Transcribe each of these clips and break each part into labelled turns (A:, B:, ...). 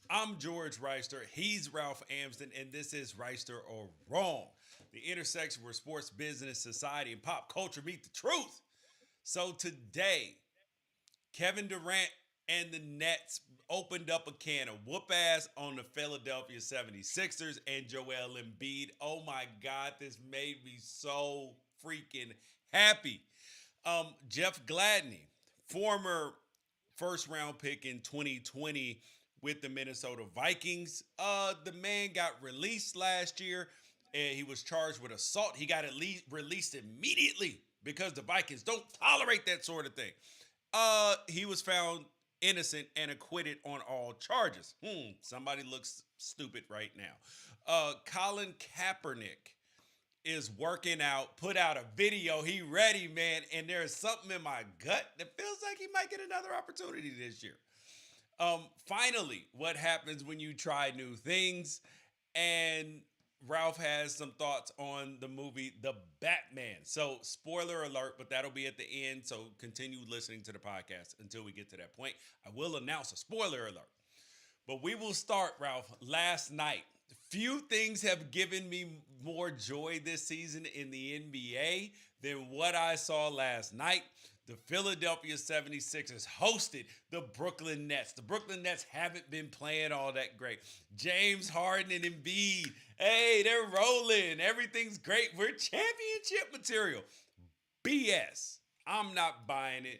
A: I'm George Reister. He's Ralph Amsden, and this is Reister or Wrong, the intersection where sports, business, society, and pop culture meet the truth. So today, Kevin Durant and the Nets opened up a can of whoop ass on the Philadelphia 76ers and Joel Embiid. Oh my God, this made me so freaking happy. Jeff Gladney, former first round pick in 2020 with the Minnesota Vikings. The man got released last year and he was charged with assault. He got released immediately because the Vikings don't tolerate that sort of thing. He was found innocent and acquitted on all charges. Somebody looks stupid right now. Colin Kaepernick is working out, put out a video. He ready, man. And there's something in my gut that feels like he might get another opportunity this year. Finally, what happens when you try new things? And Ralph has some thoughts on the movie The Batman. So, spoiler alert, but that'll be at the end. So, continue listening to the podcast until we get to that point. I will announce a spoiler alert. But we will start, Ralph, last night. Few things have given me more joy this season in the NBA than what I saw last night. The Philadelphia 76ers hosted the Brooklyn Nets. The Brooklyn Nets haven't been playing all that great. James Harden and Embiid, hey, they're rolling. Everything's great. We're championship material. BS. I'm not buying it.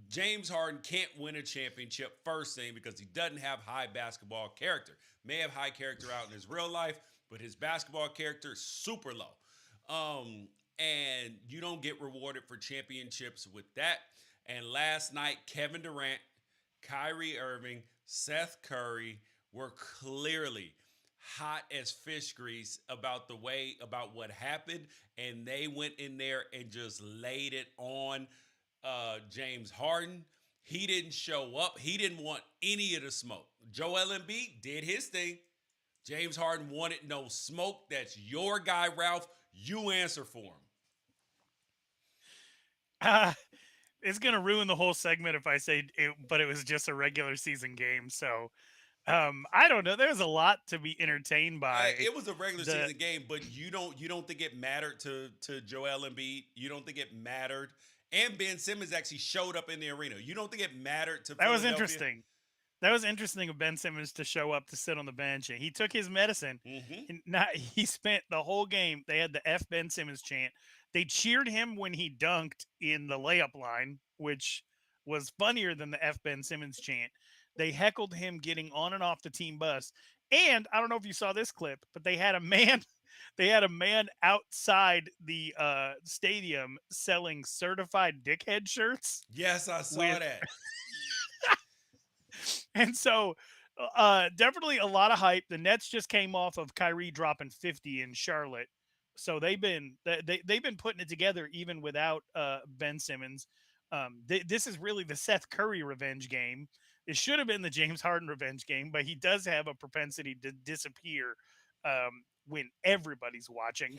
A: James Harden can't win a championship, first thing, because he doesn't have high basketball character. May have high character out in his real life, but his basketball character is super low. And you don't get rewarded for championships with that. And last night, Kevin Durant, Kyrie Irving, Seth Curry were clearly hot as fish grease about what happened, and they went in there and just laid it on James Harden. He didn't show up. He didn't want any of the smoke. Joel Embiid did his thing. James Harden wanted no smoke. That's your guy, Ralph. You answer for him.
B: Uh, it's gonna ruin the whole segment if I say it, but it was just a regular season game. So I don't know. There's a lot to be entertained by.
A: It was a regular
B: The
A: season game, but you don't think it mattered to Joel Embiid? You don't think it mattered? And Ben Simmons actually showed up in the arena. You don't think it mattered to
B: That was
A: Philadelphia?
B: interesting. That was interesting of Ben Simmons to show up to sit on the bench, and he took his medicine.
A: Mm-hmm.
B: And not he spent the whole game. They had the F Ben Simmons chant. They cheered him when he dunked in the layup line, which was funnier than the F Ben Simmons chant. They heckled him getting on and off the team bus. And I don't know if you saw this clip, but they had a man they had a man outside the stadium selling certified dickhead shirts
A: Yes, I saw
B: with
A: that.
B: and so definitely a lot of hype. The Nets just came off of Kyrie dropping 50 in Charlotte. So they've been putting it together even without Ben Simmons. This is really the Seth Curry revenge game. It should have been the James Harden revenge game, but he does have a propensity to disappear when everybody's watching.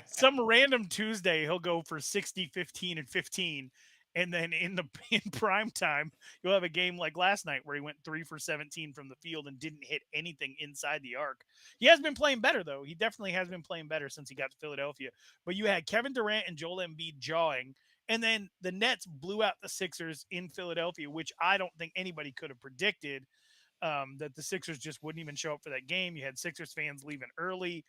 B: Some random Tuesday he'll go for 60, 15, and 15, and then in the in prime time you'll have a game like last night where he went 3 for 17 from the field and didn't hit anything inside the arc. He has been playing better though. He definitely has been playing better since he got to Philadelphia. But you had Kevin Durant and Joel Embiid jawing, and then the Nets blew out the Sixers in Philadelphia, which I don't think anybody could have predicted. That the Sixers just wouldn't even show up for that game. You had Sixers fans leaving early.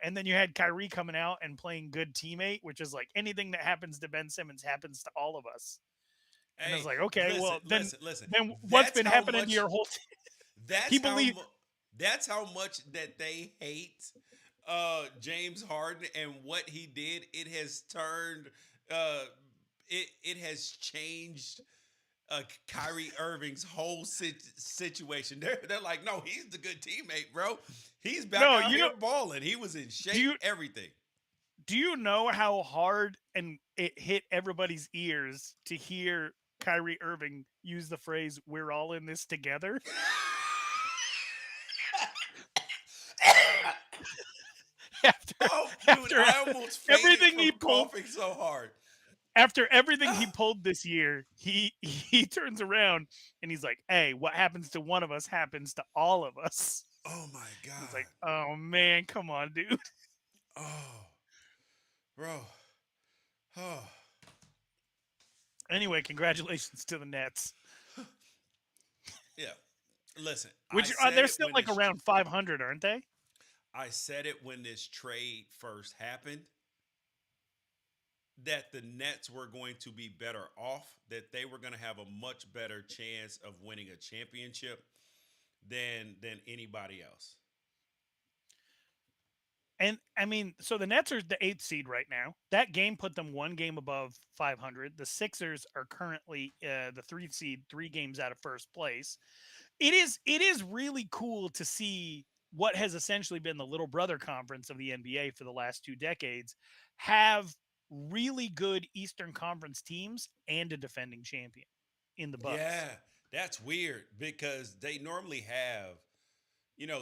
B: And then you had Kyrie coming out and playing good teammate, which is like anything that happens to Ben Simmons happens to all of us. And I was
A: Hey,
B: like, okay,
A: listen,
B: well
A: listen.
B: then what's
A: That's
B: been
A: how
B: happening to
A: much.
B: your whole
A: That's
B: he
A: how.
B: believed
A: That's how much that they hate James Harden and what he did. It has turned. Uh, it has changed Kyrie Irving's whole situation. They're like, no, he's the good teammate, bro. He's back
B: no,
A: out here balling. He was in
B: do
A: shape,
B: you
A: everything.
B: do you know how hard and it hit everybody's ears to hear Kyrie Irving use the phrase "We're all in this together" after
A: Oh, dude,
B: after
A: I almost fainted
B: everything he
A: from
B: pulled
A: coughing so hard.
B: After everything he
A: Ah,
B: pulled this year, he turns around and he's like, "Hey, what happens to one of us happens to all of us."
A: oh my
B: It's like,
A: God.
B: "Oh man, come on, dude."
A: Oh, bro. Oh,
B: Anyway, congratulations to the Nets,
A: yeah. Listen, I
B: which
A: said
B: they're
A: it
B: still
A: when
B: like around 500, aren't they?
A: I said it when this trade first happened that the Nets were going to be better off, that they were going to have a much better chance of winning a championship than anybody else.
B: And I mean, so the Nets are the eighth seed right now. That game put them one game above 500. The Sixers are currently the three seed, 3 games out of first place. It is really cool to see what has essentially been the little brother conference of the NBA for the last 2 decades have really good Eastern Conference teams and a defending champion in the Bucks.
A: Yeah, that's weird because they normally have,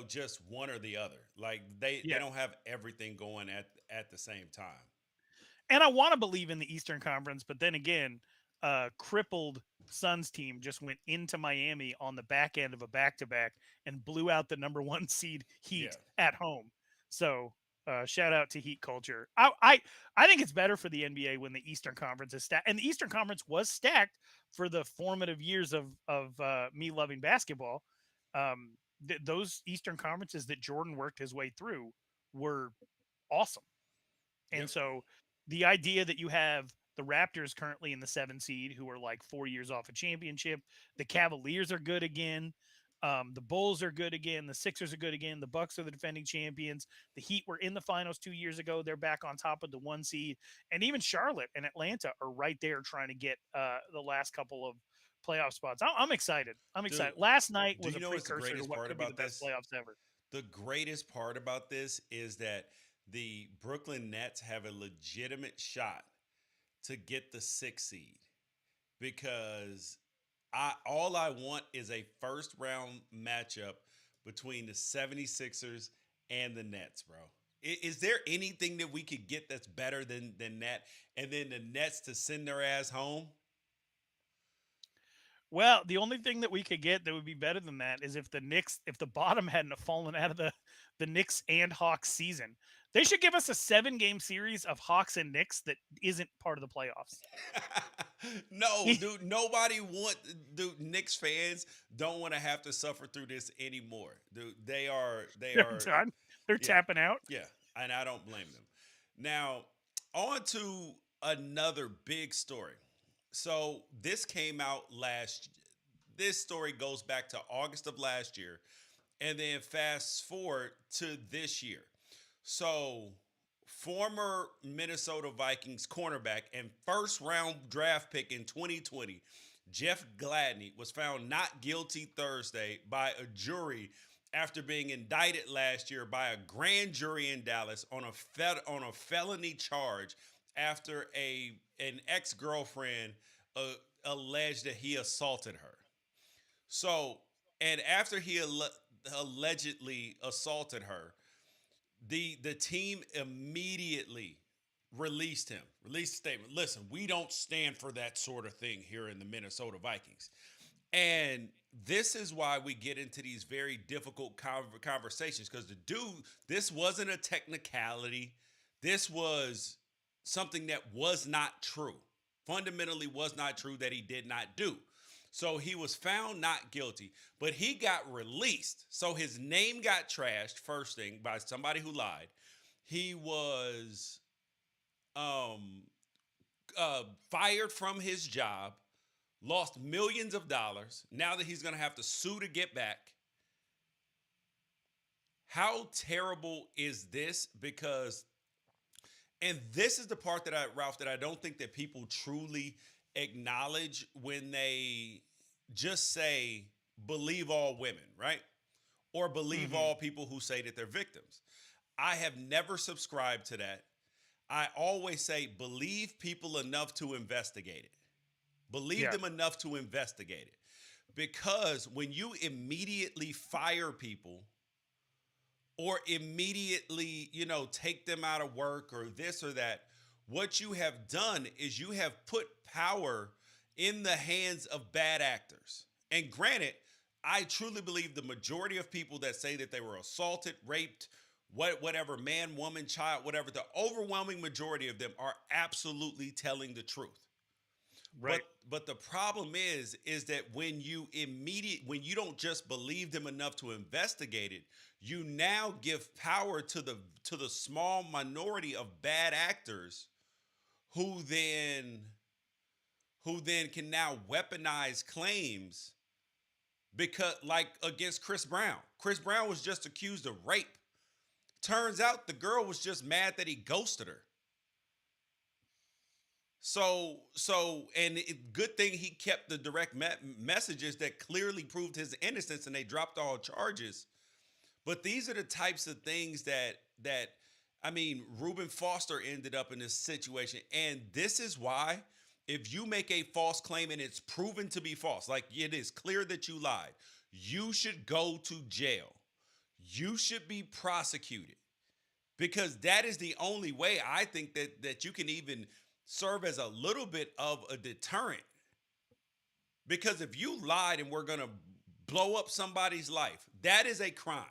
A: just one or the other. Like they
B: Yeah.
A: don't have everything going at the same time.
B: And I want to believe in the Eastern Conference, but then again, crippled Suns team just went into Miami on the back end of a back to back and blew out the number 1 seed
A: Yeah.
B: Heat at home. So shout out to Heat culture. I think it's better for the NBA when the Eastern Conference is stacked, and the Eastern Conference was stacked for the formative years of me loving basketball. Those Eastern conferences that Jordan worked his way through were awesome. And
A: Yep.
B: so the idea that you have the Raptors currently in the 7 seed who are like 4 years off a championship, the Cavaliers are good again. The Bulls are good again. The Sixers are good again. The Bucks are the defending champions. The Heat were in the finals 2 years ago. They're back on top of the 1 seed, and even Charlotte and Atlanta are right there trying to get the last couple of playoff spots. I'm excited. I'm
A: Dude,
B: excited. Last night
A: do
B: was
A: you
B: a
A: know what's the
B: precursor to
A: greatest
B: what
A: part
B: could be the
A: about
B: best
A: this?
B: playoffs ever.
A: The greatest part about this is that the Brooklyn Nets have a legitimate shot to get the 6th seed because I all I want is a first round matchup between the 76ers and the Nets, bro. Is there anything that we could get that's better than that? And then the Nets to send their ass home?
B: Well, the only thing that we could get that would be better than that is if the Knicks, if the bottom hadn't have fallen out of the Knicks and Hawks season. They should give us a 7 game series of Hawks and Knicks that isn't part of the playoffs.
A: No, dude, dude, Knicks fans don't want to have to suffer through this anymore. Dude, they
B: They're
A: are,
B: done. They're
A: yeah,
B: tapping out.
A: yeah, and I don't blame them. Now, on to another big story. So this came out last. This story goes back to August of last year, and then fast forward to this year. So, former Minnesota Vikings cornerback and first round draft pick in 2020, Jeff Gladney, was found not guilty Thursday by a jury after being indicted last year by a grand jury in Dallas on a felony charge after an ex girlfriend alleged that he assaulted her. So, and after he allegedly assaulted her, the team immediately released a statement. Listen, we don't stand for that sort of thing here in the Minnesota Vikings. And this is why we get into these very difficult conversations because this wasn't a technicality. This was something that was not true. Fundamentally, was not true that he did not do. So he was found not guilty, but he got released. So his name got trashed, first thing, by somebody who lied. He was um, fired from his job, lost millions of dollars. Now that he's going to have to sue to get back. How terrible is this? Because, and this is the part Ralph, that I don't think that people truly acknowledge when they just say, believe all women, right? Or believe
B: Hmm.
A: all people who say that they're victims. I have never subscribed to that. I always say, believe people enough to investigate it. Believe
B: Yeah.
A: them enough to investigate it. Because when you immediately fire people or immediately, take them out of work or this or that, What you have done is you have put power in the hands of bad actors. And granted, I truly believe the majority of people that say that they were assaulted, raped, whatever, man, woman, child, whatever, the overwhelming majority of them are absolutely telling the truth.
B: Right.
A: But the problem is that when you don't just believe them enough to investigate it, you now give power to the small minority of bad actors who then can now weaponize claims because like against Chris Brown. Chris Brown was just accused of rape. Turns out the girl was just mad that he ghosted her. Good thing he kept the direct messages that clearly proved his innocence, and they dropped all charges. But these are the types of things that I mean, Reuben Foster ended up in this situation, and this is why if you make a false claim and it's proven to be false, like it is clear that you lied, you should go to jail. You should be prosecuted because that is the only way I think that you can even serve as a little bit of a deterrent. Because if you lied and we're going to blow up somebody's life, that is a crime.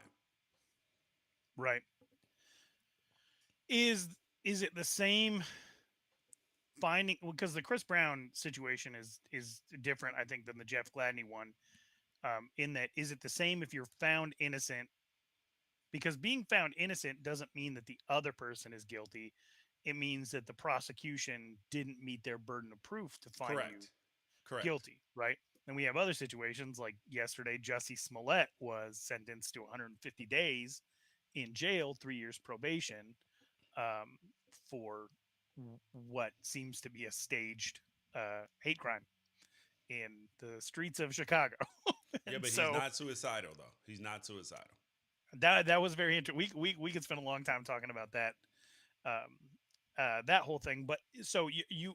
B: Right. Is it the same finding, because the Chris Brown situation is different, I think, than the Jeff Gladney one. In that, is it the same if you're found innocent? Because being found innocent doesn't mean that the other person is guilty. It means that the prosecution didn't meet their burden of proof to find you
A: Correct. Correct.
B: guilty, right? And we have other situations like yesterday, Jussie Smollett was sentenced to 150 days in jail, 3 years probation, um, for what seems to be a staged hate crime in the streets of Chicago.
A: Yeah,
B: And
A: but he's
B: so
A: not suicidal though. He's not suicidal.
B: that was very interesting. We could spend a long time talking about that, um, that whole thing. But so you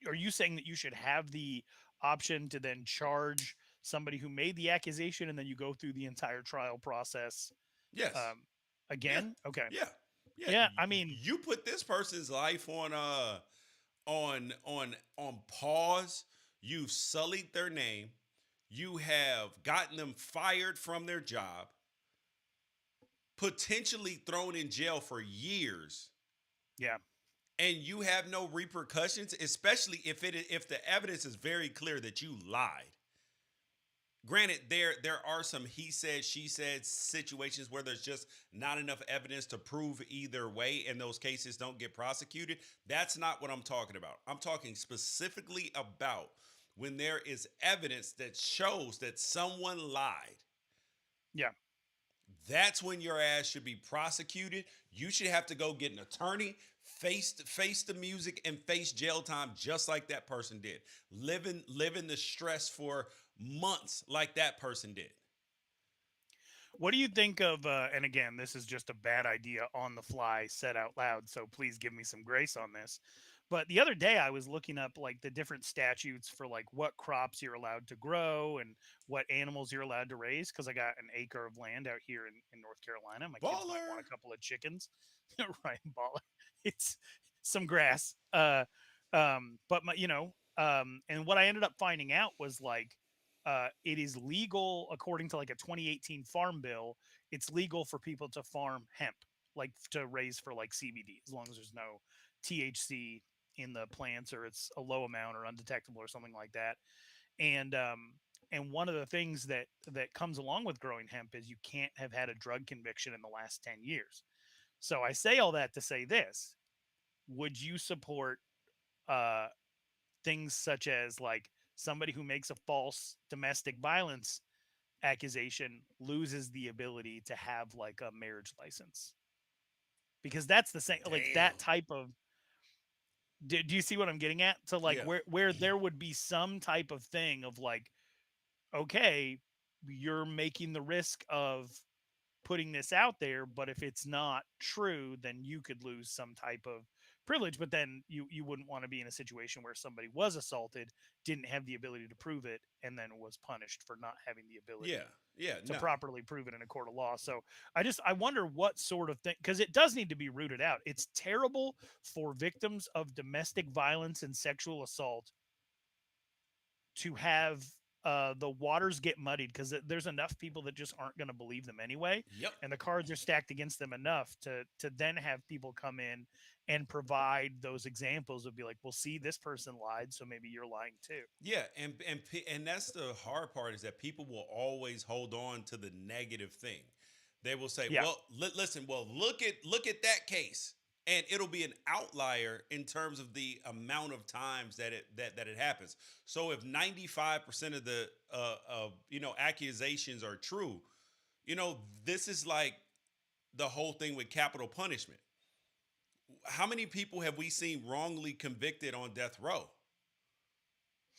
B: are you saying that you should have the option to then charge somebody who made the accusation, and then you go through the entire trial process
A: Yes.
B: um,
A: Yeah.
B: again? Okay.
A: Yeah. Yeah.
B: Yeah. I mean,
A: You put this person's life on pause. You've sullied their name. You have gotten them fired from their job, potentially thrown in jail for years,
B: yeah.
A: and you have no repercussions, especially if the evidence is very clear that you lied. Granted, there are some he said, she said situations where there's just not enough evidence to prove either way, and those cases don't get prosecuted. That's not what I'm talking about. I'm talking specifically about when there is evidence that shows that someone lied.
B: Yeah.
A: That's when your ass should be prosecuted. You should have to go get an attorney, face the music, and face jail time just like that person did. Living the stress for months like that person did.
B: What do you think of, and again, this is just a bad idea on the fly said out loud, so please give me some grace on this. But the other day I was looking up like the different statutes for like what crops you're allowed to grow and what animals you're allowed to raise. Cause I got an acre of land out here in North Carolina. My kids might want
A: Baller.
B: a couple of chickens. Right. Baller. It's some grass. But my, and what I ended up finding out was like, it is legal according to like a 2018 farm bill. It's legal for people to farm hemp, like to raise for like CBD, as long as there's no THC in the plants or it's a low amount or undetectable or something like that. And one of the things that comes along with growing hemp is you can't have had a drug conviction in the last 10 years. So I say all that to say this: would you support uh, things such as like somebody who makes a false domestic violence accusation loses the ability to have like a marriage license? Because that's the same, like
A: Damn.
B: that type of, do you see what I'm getting at? So like
A: Yeah.
B: where there would be some type of thing of like, okay, you're making the risk of putting this out there, but if it's not true, then you could lose some type of privilege, but then you wouldn't want to be in a situation where somebody was assaulted, didn't have the ability to prove it, and then was punished for not having the
A: Yeah,
B: ability
A: yeah,
B: to
A: no,
B: properly prove it in a court of law. So I wonder what sort of thing, because it does need to be rooted out. It's terrible for victims of domestic violence and sexual assault to have the waters get muddied because there's enough people that just aren't going to believe them anyway,
A: yep.
B: and the cards are stacked against them enough to then have people come in and provide those examples of be like, well, see, this person lied, so maybe you're lying too.
A: Yeah, and that's the hard part is that people will always hold on to the negative thing. They will say,
B: Yeah,
A: "Well, listen, well, look at that case." And it'll be an outlier in terms of the amount of times that it happens. So if 95% of the accusations are true, this is like the whole thing with capital punishment. How many people have we seen wrongly convicted on death row?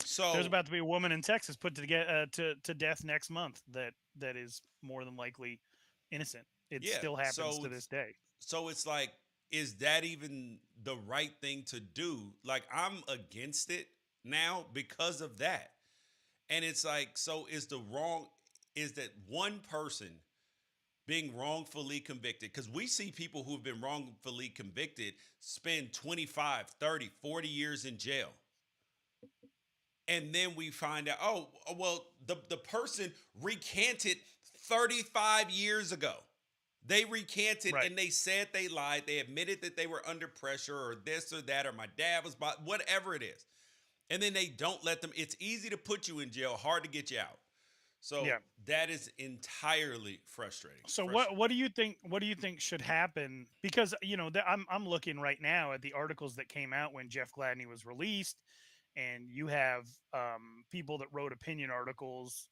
B: there's
A: So
B: about to be a woman in Texas put to get to death next month that is more than likely innocent. It
A: yeah,
B: still happens to this day.
A: it's like, is that even the right thing to do? Like, I'm against it now because of that. And it's like, so is that one person being wrongfully convicted? Because we see people who've been wrongfully convicted spend 25, 30, 40 years in jail. And then we find out, oh, well, the person recanted 35 years ago. They recanted
B: Right.
A: and they said they lied. They admitted that they were under pressure or this or that, or my dad was whatever it is. And then they don't let them. It's easy to put you in jail, hard to get you out. So
B: Yeah.
A: that is entirely frustrating.
B: So what do you think? What do you think should happen? Because I'm looking right now at the articles that came out when Jeff Gladney was released, and you have people that wrote opinion articles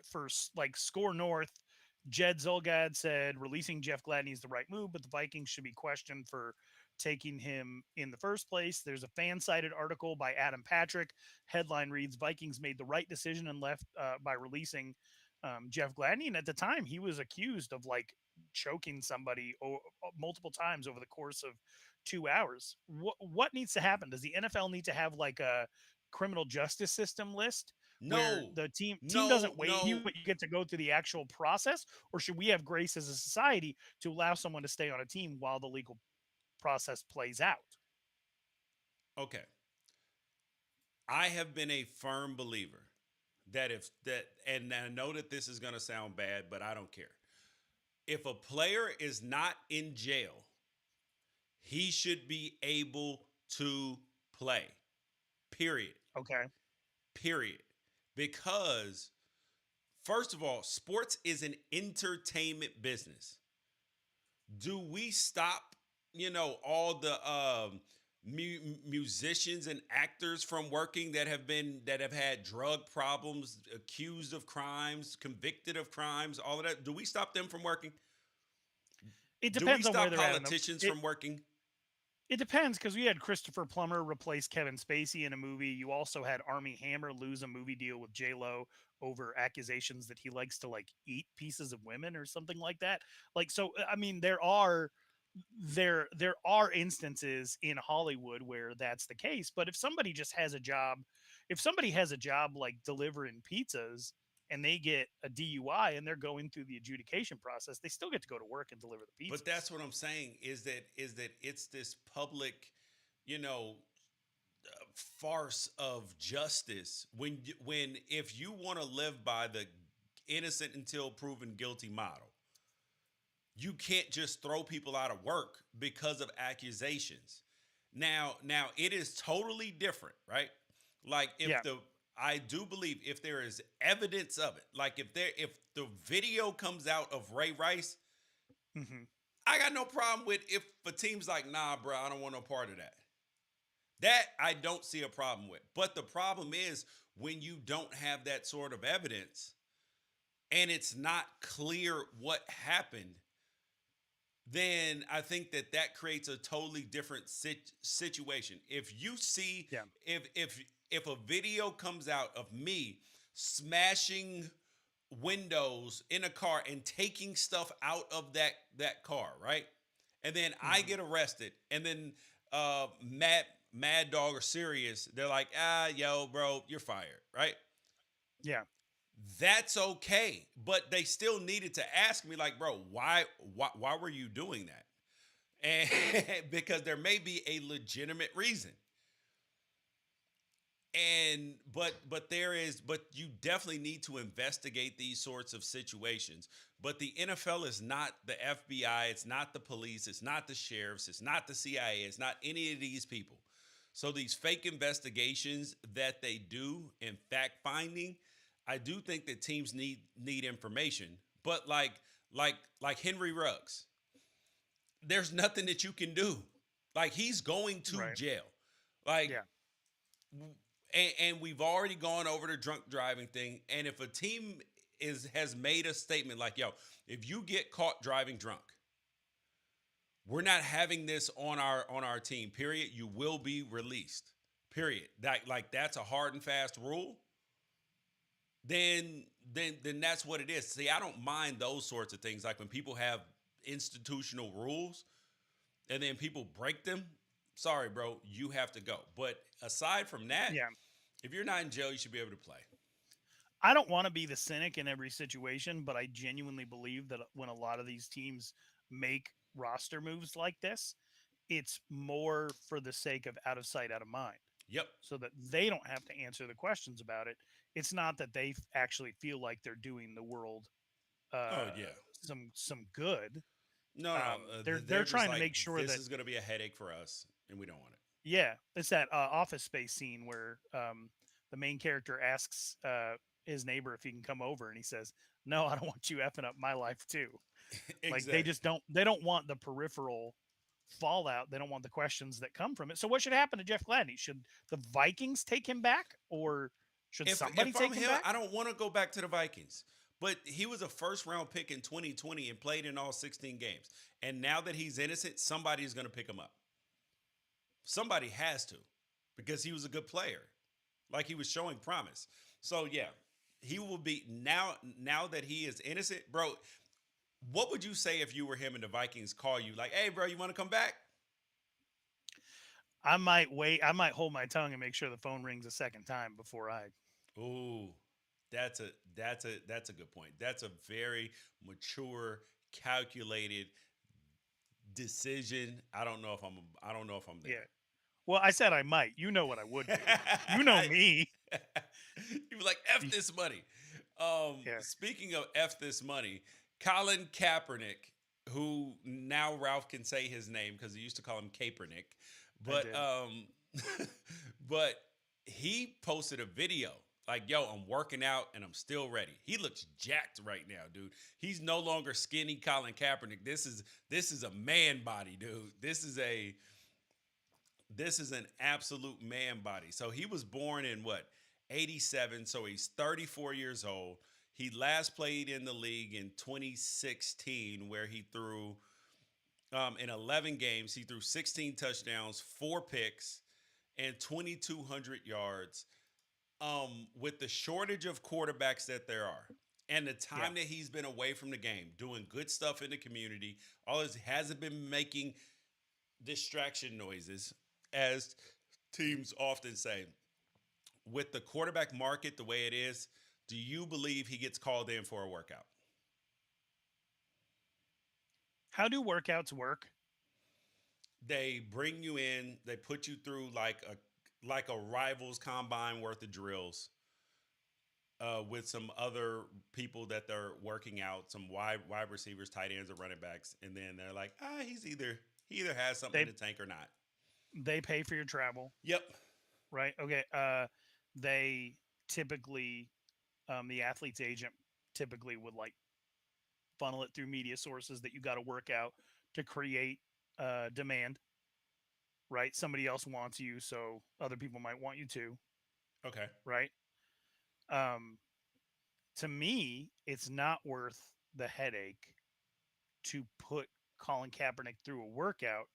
B: for like Score North. Jed Zulgad said releasing Jeff Gladney is the right move, but the Vikings should be questioned for taking him in the first place. There's a fan sided article by Adam Patrick. Headline reads Vikings made the right decision and left by releasing Jeff Gladney. And at the time, he was accused of like choking somebody multiple times over the course of 2 hours. What needs to happen? Does the NFL need to have like a criminal justice system list where
A: No,
B: the team
A: no,
B: doesn't waive you,
A: no.
B: but you get to go through the actual process? Or should we have grace as a society to allow someone to stay on a team while the legal process plays out?
A: Okay. I have been a firm believer that and I know that this is going to sound bad, but I don't care. If a player is not in jail, he should be able to play. Period.
B: Okay.
A: Period. Because, first of all, sports is an entertainment business. Do we stop, all the musicians and actors from working that have had drug problems, accused of crimes, convicted of crimes, all of that? Do we stop them from working?
B: It
A: Do we
B: depends on where
A: stop
B: they're at.
A: politicians from working?
B: It depends because we had Christopher Plummer replace Kevin Spacey in a movie. You also had Armie Hammer lose a movie deal with J Lo over accusations that he likes to like eat pieces of women or something like that. Like, so I mean, there are instances in Hollywood where that's the case. But if somebody has a job like delivering pizzas and they get a DUI and they're going through the adjudication process, they still get to go to work and deliver the
A: But
B: pizzas.
A: that's what I'm saying is that it's this public, you know, farce of justice when if you want to live by the innocent until proven guilty model, you can't just throw people out of work because of accusations. Now it is totally different, right? Like
B: Yeah.
A: I do believe if there is evidence of it, like if the video comes out of Ray Rice,
B: Hmm.
A: I got no problem with if a team's like, nah, bro, I don't want no part of that. That I don't see a problem with. But the problem is when you don't have that sort of evidence and it's not clear what happened, then I think that creates a totally different situation. If you see,
B: Yeah.
A: if a video comes out of me smashing windows in a car and taking stuff out of that car, right? and then I
B: Mhm.
A: get arrested, and then Mad Dog or Sirius, they're like, yo, bro, you're fired, right?
B: Yeah.
A: That's okay, but they still needed to ask me, like, bro, why were you doing that? And because there may be a legitimate reason. And but you definitely need to investigate these sorts of situations. But the NFL is not the FBI, it's not the police, it's not the sheriffs, it's not the CIA, it's not any of these people. So these fake investigations that they do in fact finding, I do think that teams need information. But like Henry Ruggs, there's nothing that you can do. Like, he's going to
B: Right.
A: jail. Like,
B: Yeah.
A: and we've already gone over the drunk driving thing. And if a team has made a statement like, yo, if you get caught driving drunk, we're not having this on our team. Period. You will be released. Period. Like that's a hard and fast rule. Then then that's what it is. See, I don't mind those sorts of things. Like when people have institutional rules and then people break them. Sorry, bro, you have to go. But aside from that,
B: Yeah.
A: if you're not in jail, you should be able to play.
B: I don't want to be the cynic in every situation, but I genuinely believe that when a lot of these teams make roster moves like this, it's more for the sake of out of sight, out of mind,
A: Yep.
B: so that they don't have to answer the questions about it. It's not that they actually feel like they're doing the world
A: Oh
B: uh,
A: yeah.
B: some good.
A: No, no.
B: They're
A: They're just
B: trying to
A: like,
B: make sure
A: this
B: that,
A: is going to be a headache for us, and we don't want it.
B: yeah, it's that Office Space scene where the main character asks his neighbor if he can come over, and he says, "No, I don't want you effing up my life too." Like they
A: Exactly.
B: just don't want the peripheral fallout. They don't want the questions that come from it. So what should happen to Jeff Gladney? Should the Vikings take him back, or should somebody
A: If I'm
B: take him
A: him,
B: back?
A: I don't want to go back to the Vikings. But he was a first round pick in 2020 and played in all 16 games. And now that he's innocent, somebody is going to pick him up. Somebody has to, because he was a good player. Like, he was showing promise. So yeah, he will be now that he is innocent, bro. What would you say if you were him and the Vikings call you like, "Hey, bro, you want to come back?"
B: I might wait. I might hold my tongue and make sure the phone rings a second time before I.
A: Ooh, that's a good point. That's a very mature, calculated decision. I don't know if I'm
B: Yeah.
A: there.
B: Well, I said I might. You know what I would do. You know me.
A: You were like, "F this money."
B: Yeah,
A: Speaking of "F this money," Colin Kaepernick, who now Ralph can say his name because he used to call him Kaepernick,
B: I
A: but
B: did.
A: but he posted a video like, "Yo, I'm working out and I'm still ready." He looks jacked right now, dude. He's no longer skinny Colin Kaepernick. This is a man body, dude. This is an absolute man body. So he was born in what, 87. So he's 34 years old. He last played in the league in 2016, where he threw in 11 games. He threw 16 touchdowns, 4 picks, and 2,200 yards. With the shortage of quarterbacks that there are, and the
B: Yeah.
A: time that he's been away from the game, doing good stuff in the community, all this hasn't been making distraction noises, as teams often say. With the quarterback market the way it is, do you believe he gets called in for a workout?
B: How do workouts work?
A: They bring you in, they put you through like a rivals combine worth of drills, with some other people that they're working out, some wide receivers, tight ends, or running backs, and then they're like, he either has something
B: They
A: in the tank or not.
B: they pay for your travel,
A: Yep.
B: right? Okay. They typically, the athlete's agent typically would like funnel it through media sources that you got to work out to create demand, right? Somebody else wants you, so other people might want you too,
A: Okay.
B: right? Um, to me, it's not worth the headache to put Colin Kaepernick through a workout.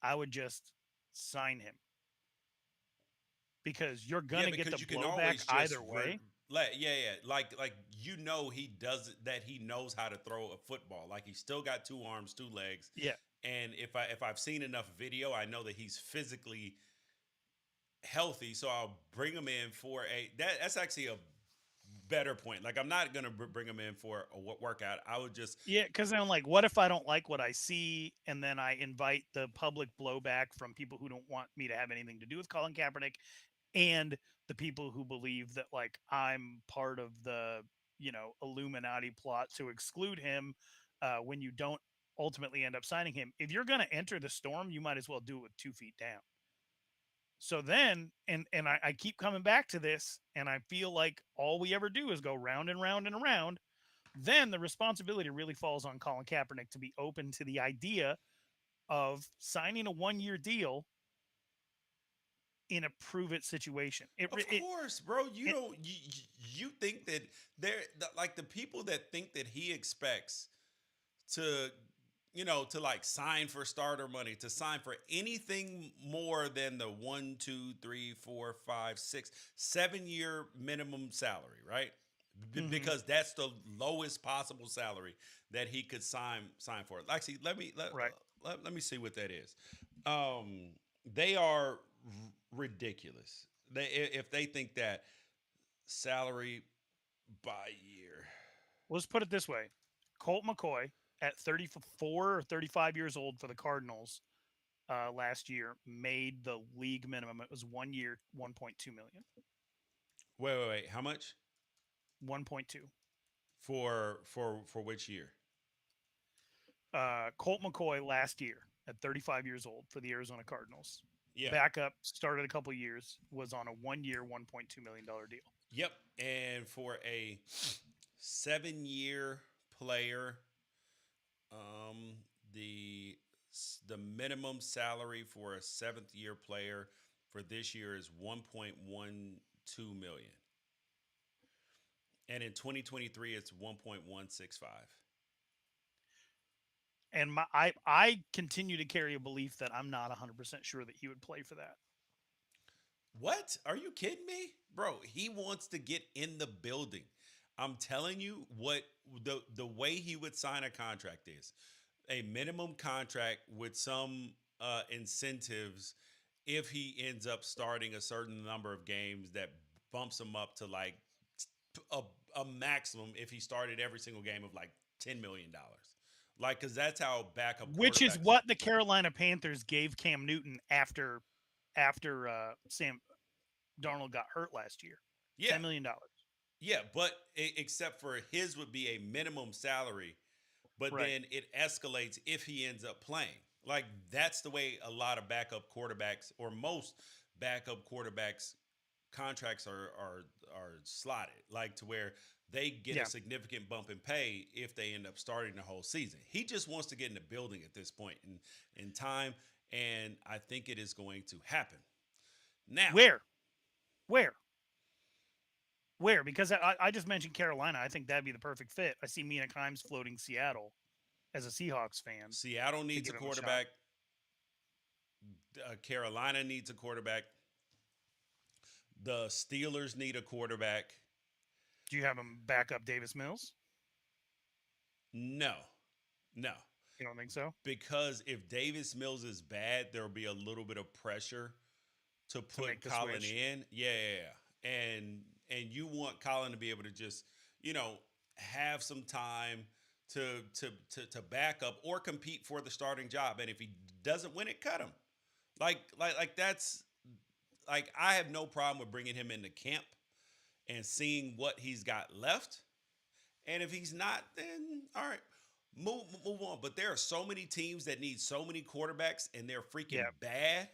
B: I would just sign him because you're
A: Yeah,
B: gonna get the
A: because you can
B: blowback
A: always just
B: either way.
A: yeah. Like he does it, that he knows how to throw a football. Like, he's still got two arms, two legs.
B: Yeah.
A: And if I've seen enough video, I know that he's physically healthy. So I'll bring him in for that's actually a better point. Like I'm not gonna bring him in for a workout. I would just
B: Yeah, because I'm like, what if I don't like what I see, and then I invite the public blowback from people who don't want me to have anything to do with Colin Kaepernick, and the people who believe that like I'm part of the Illuminati plot to exclude him when you don't ultimately end up signing him. If you're going to enter the storm, you might as well do it with 2 feet down. So then, and I keep coming back to this, and I feel like all we ever do is go round and round and around. Then the responsibility really falls on Colin Kaepernick to be open to the idea of signing a 1-year deal in a prove it situation.
A: of course, bro. You
B: It
A: don't you think that like the people that think that he expects to to like sign for starter money, to sign for anything more than the 1, 2, 3, 4, 5, 6, 7 year minimum salary, right?
B: mhm,
A: Because that's the lowest possible salary that he could sign for. Actually,
B: right.
A: let me see what that is. They are ridiculous. If they think that salary by year.
B: Let's put it this way: Colt McCoy at 34 or 35 years old for the Cardinals last year made the league minimum. It was 1 year, 1.2 million.
A: Wait. How much
B: 1.2.
A: for which year?
B: Colt McCoy last year at 35 years old for the Arizona Cardinals.
A: Yeah.
B: Backup, started a couple years, was on a 1 year, $1.2 million deal.
A: Yep. And for a 7 year player, um, the the minimum salary for a seventh year player for this year is 1.12 million, and in 2023 it's 1.165.
B: And I continue to carry a belief that I'm not 100% sure that he would play for that.
A: What? Are you kidding me? Bro, he wants to get in the building. I'm telling you what the way he would sign a contract is. A minimum contract with some incentives if he ends up starting a certain number of games that bumps him up to like a, a maximum if he started every single game of like $10 million. Like, cause that's how backup
B: Which is
A: quarterbacks.
B: what the Carolina Panthers gave Cam Newton after Sam Darnold got hurt last year.
A: Yeah,
B: $10 million.
A: yeah, but except for his would be a minimum salary, but
B: Right.
A: then it escalates if he ends up playing. Like that's the way a lot of backup quarterbacks or most backup quarterbacks contracts are slotted, like to where they get a
B: Yeah.
A: significant bump in pay if they end up starting the whole season. He just wants to get in the building at this point in time, and I think it is going to happen. Now,
B: Where? Where? Where? Because I just mentioned Carolina. I think that'd be the perfect fit. I see Mina Kimes floating Seattle as a Seahawks fan
A: Seattle
B: to
A: needs a
B: give him a shot.
A: quarterback. Carolina needs a quarterback. The Steelers need a quarterback.
B: Do you have him back up Davis Mills?
A: No, no.
B: You don't think so?
A: Because if Davis Mills is bad, there will be a little bit of pressure to
B: To make
A: put
B: the
A: Colin
B: switch?
A: in. Yeah. And you want Colin to be able to just, have some time to back up or compete for the starting job. And if he doesn't win it, cut him. Like that's like I have no problem with bringing him into camp and seeing what he's got left. And if he's not, then all right, move on. But there are so many teams that need so many quarterbacks, and they're freaking
B: Yeah.
A: bad,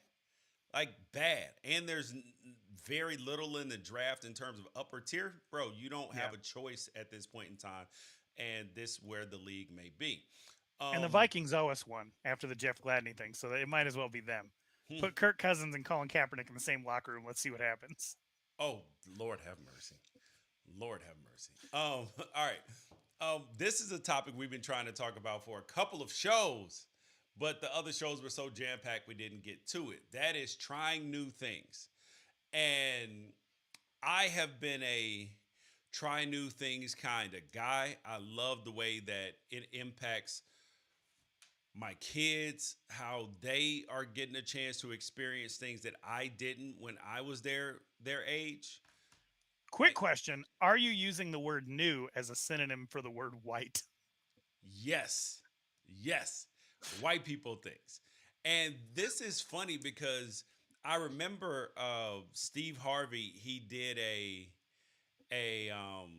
A: like bad. And there's very little in the draft in terms of upper tier, bro. You don't
B: Yeah.
A: have a choice at this point in time, and this is where the league may be.
B: And the
A: Um,
B: Vikings owe us one after the Jeff Gladney thing, so it might as well be them.
A: hmm.
B: Put Kirk Cousins and Colin Kaepernick in the same locker room. Let's see what happens.
A: Oh Lord have mercy. Lord have mercy. All right. This is a topic we've been trying to talk about for a couple of shows, but the other shows were so jam packed we didn't get to it. That is trying new things. And I have been a try new things kind of guy. I love the way that it impacts my kids, how they are getting a chance to experience things that I didn't when I was their age.
B: Quick
A: Like,
B: question: are you using the word "new" as a synonym for the word "white"?
A: yes, yes, white people things. And this is funny because I remember Steve Harvey. He did a um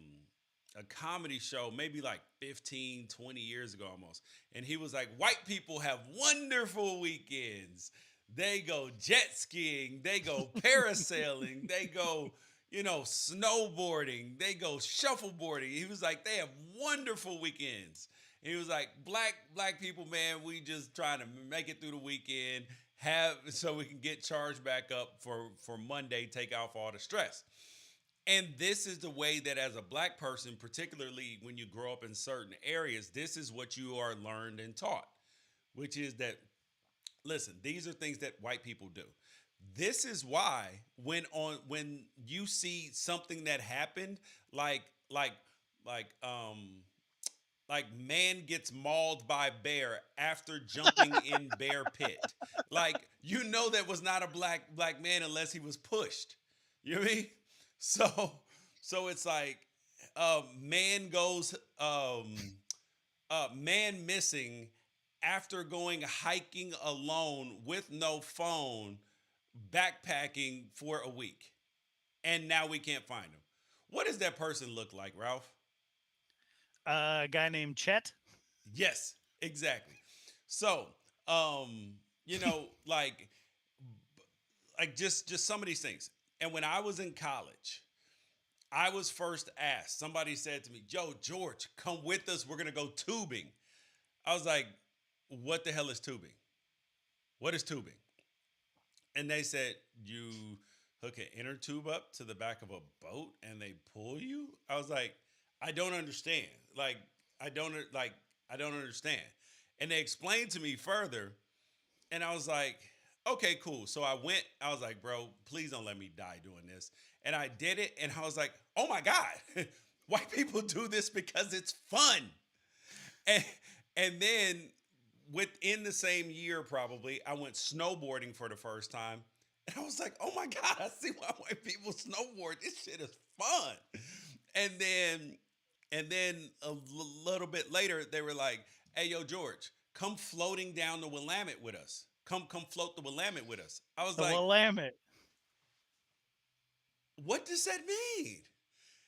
A: a comedy show maybe like 15, 20 years ago almost. And he was like, white people have wonderful weekends. They go jet skiing, they go parasailing, they go, snowboarding, they go shuffleboarding. He was like, they have wonderful weekends. And he was like, black people, man, we just trying to make it through the weekend, have so we can get charged back up for Monday, take off all the stress. And this is the way that, as a black person, particularly when you grow up in certain areas, this is what you are learned and taught, which is that, listen, these are things that white people do. This is why when you see something that happened, like like like um like man gets mauled by bear after jumping in bear pit. Like, that was not a black man unless he was pushed. You know what I mean? So so it's like, man goes, man missing after going hiking alone with no phone, backpacking for a week, and now we can't find him. What does that person look like, Ralph?
B: A guy named Chet.
A: Yes, exactly. So, you know, like just some of these things. And when I was in college, I was first asked. Somebody said to me, "Joe, George, come with us. We're gonna go tubing." I was like, "What the hell is tubing? What is tubing?" And they said, "You hook an inner tube up to the back of a boat and they pull you." I was like, "I don't understand. Like, I don't like I don't understand." And they explained to me further, and I was like, "Okay, cool." So I went. I was like, "Bro, please don't let me die doing this." And I did it, and I was like, "Oh my god, white people do this because it's fun." And and then within the same year, probably, I went snowboarding for the first time. And I was like, "Oh my God, I see why white people snowboard. This shit is fun." And then little bit later, they were like, "Hey, yo, George, come floating down the Willamette with us. Come float the Willamette with us." I was
B: The
A: like,
B: Willamette.
A: "What does that mean?"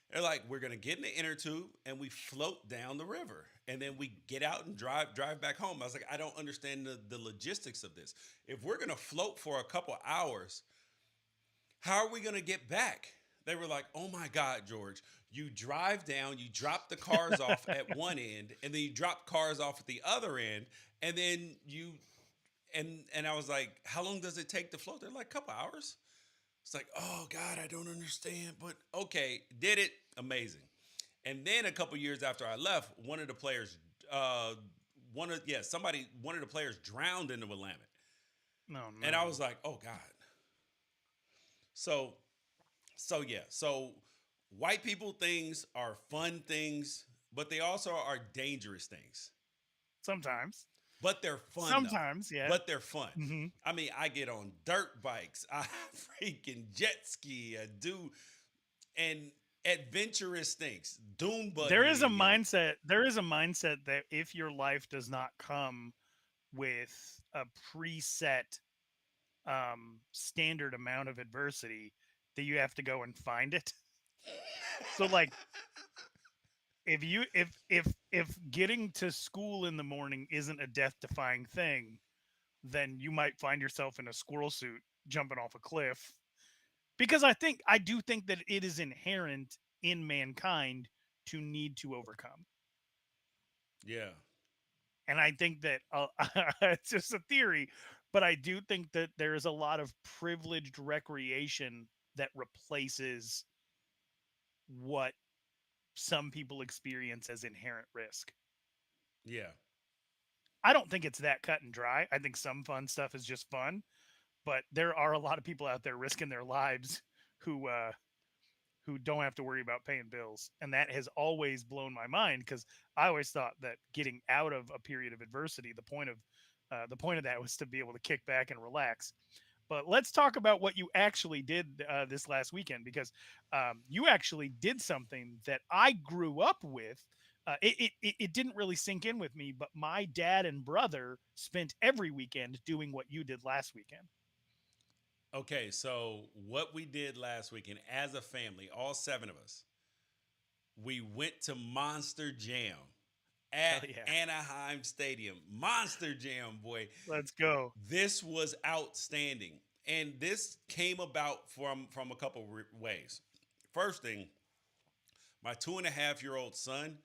A: They're like, "We're gonna get in the inner tube and we float down the river, and then we get out and drive back home." I was like, "I don't understand the logistics of this. If we're gonna float for a couple hours, how are we gonna get back?" They were like, "Oh my God, George, you drive down, you drop the cars off at one end, and then you drop cars off at the other end, and then you and I was like, "How long does it take to float?" They're like, "A couple hours." It's like, "Oh God, I don't understand." But okay, did it. Amazing. And then a couple years after I left, one of the players, one of the players drowned in the Willamette.
B: No,
A: And I was
B: no.
A: like, "Oh God." So so white people things are fun things, but they also are dangerous things.
B: Sometimes.
A: But they're fun though.
B: Sometimes, yeah.
A: But they're fun.
B: Hmm.
A: I mean, I get on dirt bikes, I freaking jet ski, I do, and adventurous things, dune
B: There is a
A: buggying, and
B: mindset. There is a mindset that if your life does not come with a preset standard amount of adversity, that you have to go and find it. So like if getting to school in the morning isn't a death defying thing, then you might find yourself in a squirrel suit jumping off a cliff. Because I do think that it is inherent in mankind to need to overcome.
A: yeah,
B: And I think that it's just a theory, but I do think that there is a lot of privileged recreation that replaces what some people experience as inherent risk.
A: yeah,
B: I don't think it's that cut and dry. I think some fun stuff is just fun, but there are a lot of people out there risking their lives who don't have to worry about paying bills, and that has always blown my mind because I always thought that getting out of a period of adversity, the point of The point of that was to be able to kick back and relax. But let's talk about what you actually did this last weekend, because you actually did something that I grew up with. It didn't really sink in with me, but my dad and brother spent every weekend doing what you did last weekend.
A: Okay, so what we did last weekend as a family, all seven of us, we went to Monster Jam at
B: Hell yeah.
A: Anaheim Stadium. Monster Jam, boy.
B: Let's go.
A: This was outstanding. And this came about from a couple ways. First thing, my 2.5-year-old son,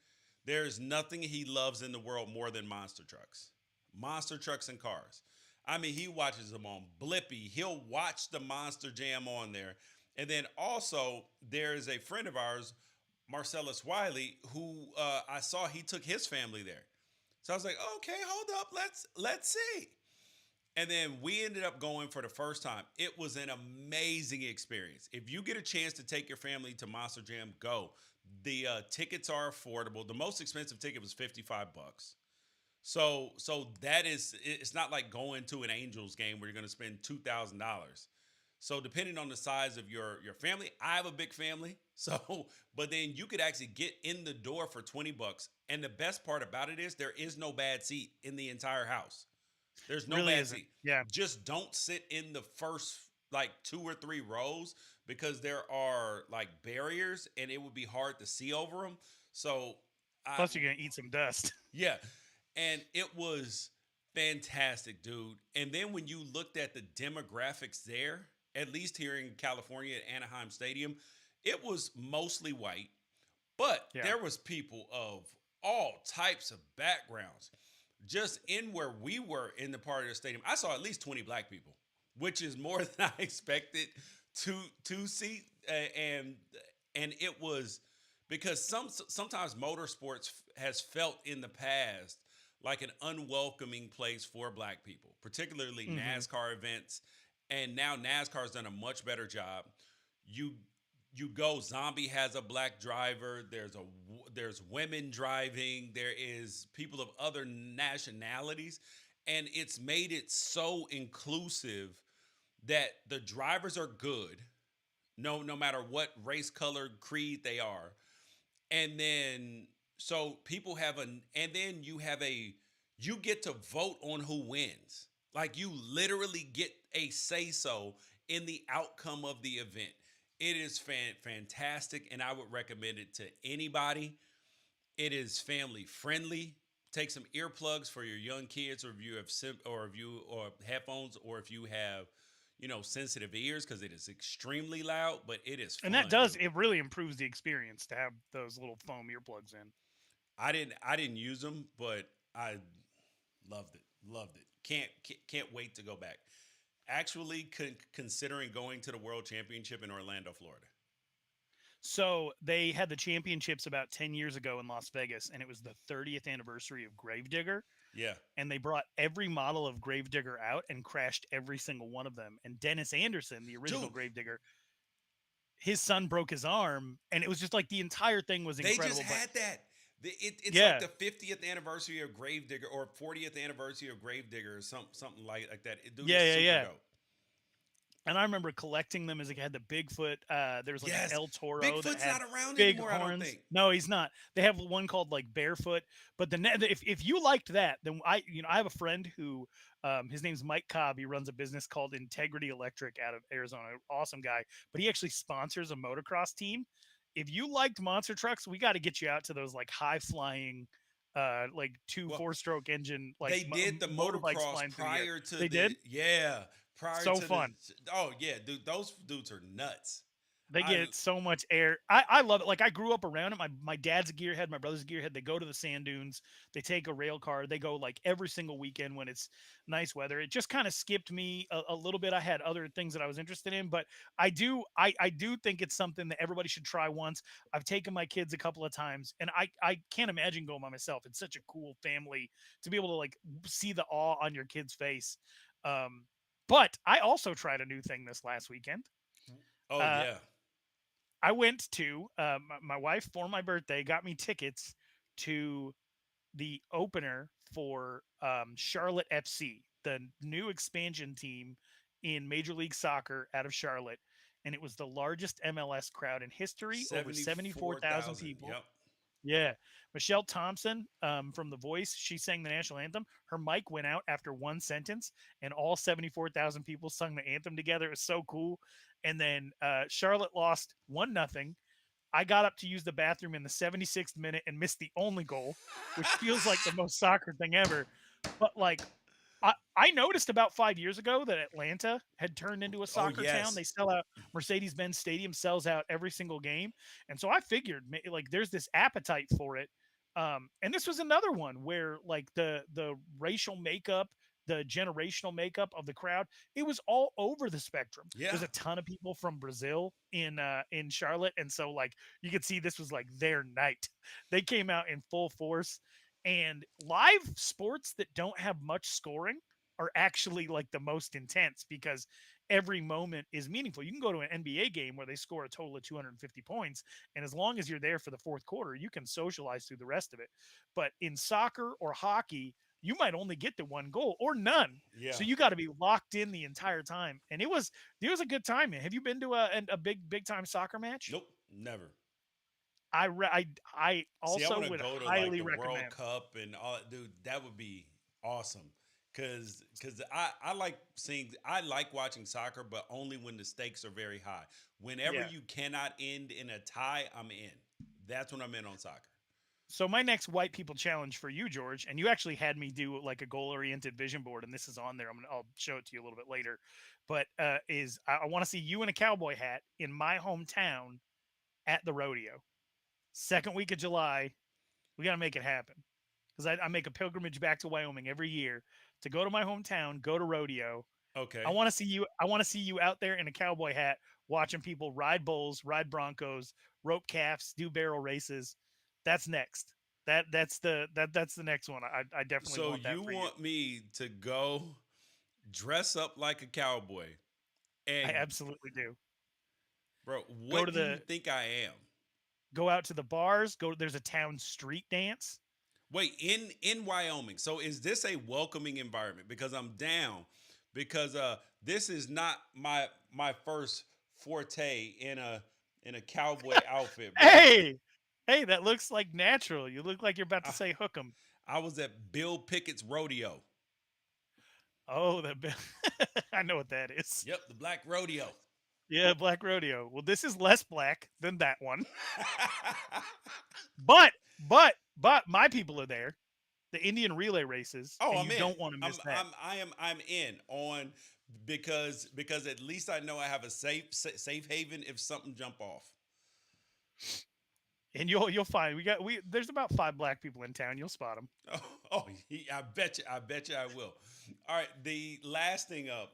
A: there's nothing he loves in the world more than monster trucks and cars. I mean, he watches them on Blippy. He'll watch the Monster Jam on there. And then also, there is a friend of ours, Marcellus Wiley, who I saw he took his family there. So I was like, okay, hold up, let's see. And then we ended up going for the first time. It was an amazing experience. If you get a chance to take your family to Monster Jam, go. The tickets are affordable. The most expensive ticket was $55. So that is, it's not like going to an Angels game where you're going to spend $2,000. So depending on the size of your family, I have a big family. So but then you could actually get in the door for $20. And the best part about it is there is no bad seat in the entire house. There's no
B: Really
A: bad
B: isn't.
A: seat.
B: Yeah.
A: Just don't sit in the first like 2 or 3 rows because there are like barriers and it would be hard to see over them. So I
B: Plus, you're gonna eat some dust.
A: yeah, and it was fantastic, dude. And then when you looked at the demographics there, at least here in California at Anaheim Stadium, it was mostly white, but
B: Yeah.
A: there was people of all types of backgrounds. Just in where we were in the part of the stadium, I saw at least 20 black people, which is more than I expected to see. And it was because sometimes motorsports has felt in the past like an unwelcoming place for black people, particularly
B: Hmm.
A: NASCAR events. And now NASCAR's done a much better job. You you go, Zombie has a black driver. There's women driving. There is people of other nationalities, and it's made it so inclusive that the drivers are good, no matter what race, color, creed they are. And then so people have and then you get to vote on who wins. Like you literally get a say so in the outcome of the event. It is fantastic, and I would recommend it to anybody. It is family friendly. Take some earplugs for your young kids, or if you have or headphones, or if you have sensitive ears, because it is extremely loud, but it is
B: And that
A: fun,
B: does,
A: dude.
B: it really improves the experience to have those little foam earplugs in.
A: I didn't use them, but I loved it. Loved it. Can't wait to go back. Actually, considering going to the World Championship in Orlando, Florida.
B: So they had the championships about 10 years ago in Las Vegas, and it was the 30th anniversary of Gravedigger.
A: Yeah,
B: And they brought every model of Gravedigger out and crashed every single one of them. And Dennis Anderson, the original
A: dude,
B: Gravedigger, his son broke his arm, and it was just like the entire thing was
A: they just
B: incredible. But
A: had that. It's like
B: yeah,
A: the 50th anniversary of Gravedigger or 40th anniversary of Gravedigger or something like that. Dude,
B: yeah,
A: it's
B: yeah,
A: super
B: yeah.
A: dope.
B: And I remember collecting them as a kid. The Bigfoot. There was like an
A: Yes,
B: El Toro that
A: Bigfoot's
B: had
A: not around
B: big
A: anymore. I don't
B: horns.
A: think.
B: No, he's not. They have one called like Barefoot. But if you liked that, then I have a friend who his name's Mike Cobb. He runs a business called Integrity Electric out of Arizona. Awesome guy. But he actually sponsors a motocross team. If you liked monster trucks, we got to get you out to those like high flying, like two
A: Well,
B: 4-stroke engine like
A: they did the
B: motorbikes
A: motocross
B: flying through the air.
A: prior to
B: They did.
A: the yeah prior
B: So
A: to the
B: fun.
A: oh yeah, dude. Those dudes are nuts.
B: They
A: I
B: get so much air. I love it. Like I grew up around it. My dad's a gearhead. My brother's a gearhead. They go to the sand dunes. They take a rail car. They go like every single weekend when it's nice weather. It just kind of skipped me a little bit. I had other things that I was interested in, but I do think it's something that everybody should try once. I've taken my kids a couple of times, and I can't imagine going by myself. It's such a cool family to be able to like see the awe on your kid's face. Um, but I also tried a new thing this last weekend.
A: oh
B: Uh,
A: yeah.
B: I went to my wife for my birthday got me tickets to the opener for Charlotte FC, the new expansion team in Major League Soccer out of Charlotte. And it was the largest MLS crowd in history, over 74,000
A: 74,000.
B: people.
A: Yep.
B: Yeah. Michelle Thompson from The Voice, she sang the national anthem. Her mic went out after one sentence, and all 74,000 people sung the anthem together. It was so cool. And then Charlotte lost 1-0. I got up to use the bathroom in the 76th minute and missed the only goal, which feels like the most soccer thing ever. But like, I noticed about 5 years ago that Atlanta had turned into a
A: Oh,
B: soccer town.
A: yes.
B: They sell out Mercedes-Benz Stadium sells out every single game, and so I figured like there's this appetite for it. And this was another one where like the racial makeup, the generational makeup of the crowd, it was all over the spectrum.
A: Yeah.
B: There's a ton of people from Brazil in Charlotte, and so like you could see this was like their night. They came out in full force, and live sports that don't have much scoring are actually like the most intense because every moment is meaningful. You can go to an NBA game where they score a total of 250 points, and as long as you're there for the fourth quarter, you can socialize through the rest of it. But in soccer or hockey, you might only get to one goal or none.
A: Yeah.
B: So you got to be locked in the entire time. And it was a good time, man. Have you been to a big time soccer match?
A: Nope. Never.
B: I
A: See, I
B: also
A: want to
B: would
A: go to like
B: highly
A: the World
B: recommend.
A: Cup and all, dude. That would be awesome. Cause I like seeing, I like watching soccer, but only when the stakes are very high. Whenever
B: Yeah.
A: you cannot end in a tie, I'm in. That's when I'm in on soccer.
B: So my next white people challenge for you, George, and you actually had me do like a goal-oriented vision board, and this is on there. I'll show it to you a little bit later. But is I want to see you in a cowboy hat in my hometown at the rodeo. Second week of July, we got to make it happen because I make a pilgrimage back to Wyoming every year to go to my hometown, go to rodeo. I
A: Okay.
B: want to see you. I want to see you out there in a cowboy hat, watching people ride bulls, ride broncos, rope calves, do barrel races. That's next. That's the next one. I definitely
A: So
B: want that
A: you
B: for you.
A: want me to go dress up like a cowboy
B: I
A: and,
B: absolutely do.
A: bro,
B: Go
A: what
B: to
A: do you
B: the
A: think I am?
B: go out to the bars. Go. There's a town street dance.
A: Wait, in Wyoming. So is this a welcoming environment? Because I'm down. Because this is not my first forte in a cowboy outfit, bro.
B: Hey, hey, that looks like natural. You look like you're about to
A: I,
B: say hook 'em.
A: I was at Bill Pickett's rodeo.
B: Oh, I know what that is.
A: Yep, the black rodeo.
B: Yeah, black rodeo. Well, this is less black than that one. But my people are there. The Indian relay races,
A: Oh,
B: and
A: I'm
B: you
A: in.
B: don't want to miss that.
A: I'm in on because at least I know I have a safe haven if something jump off.
B: And you'll find we there's about 5 black people in town. You'll spot them.
A: Oh, I bet you I will. All right, the last thing up.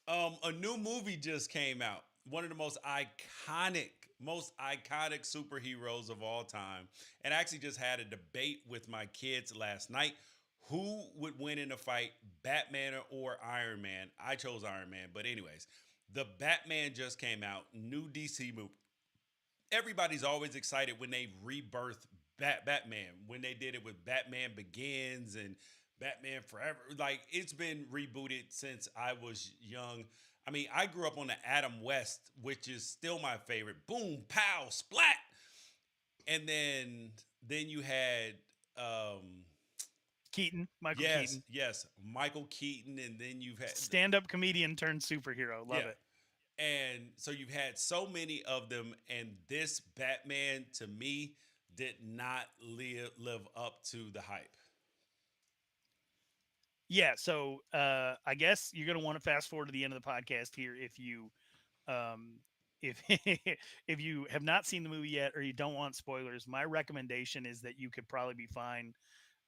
A: A new movie just came out. One of the most iconic superheroes of all time. And I actually just had a debate with my kids last night. Who would win in a fight, Batman or Iron Man? I chose Iron Man, but anyways, the Batman just came out, new DC movie. Everybody's always excited when they rebirth Batman, when they did it with Batman Begins and Batman Forever. Like it's been rebooted since I was young. I mean, I grew up on the Adam West, which is still my favorite. Boom, pow, splat. And then you had
B: Keaton, Michael
A: yes,
B: Keaton,
A: yes, Michael Keaton, and then you've had
B: stand-up comedian turned superhero. Love
A: yeah.
B: it.
A: And so you've had so many of them, and this Batman to me did not live up to the hype.
B: Yeah. So I guess you're gonna want to fast forward to the end of the podcast here um, if if you have not seen the movie yet or you don't want spoilers. My recommendation is that you could probably be fine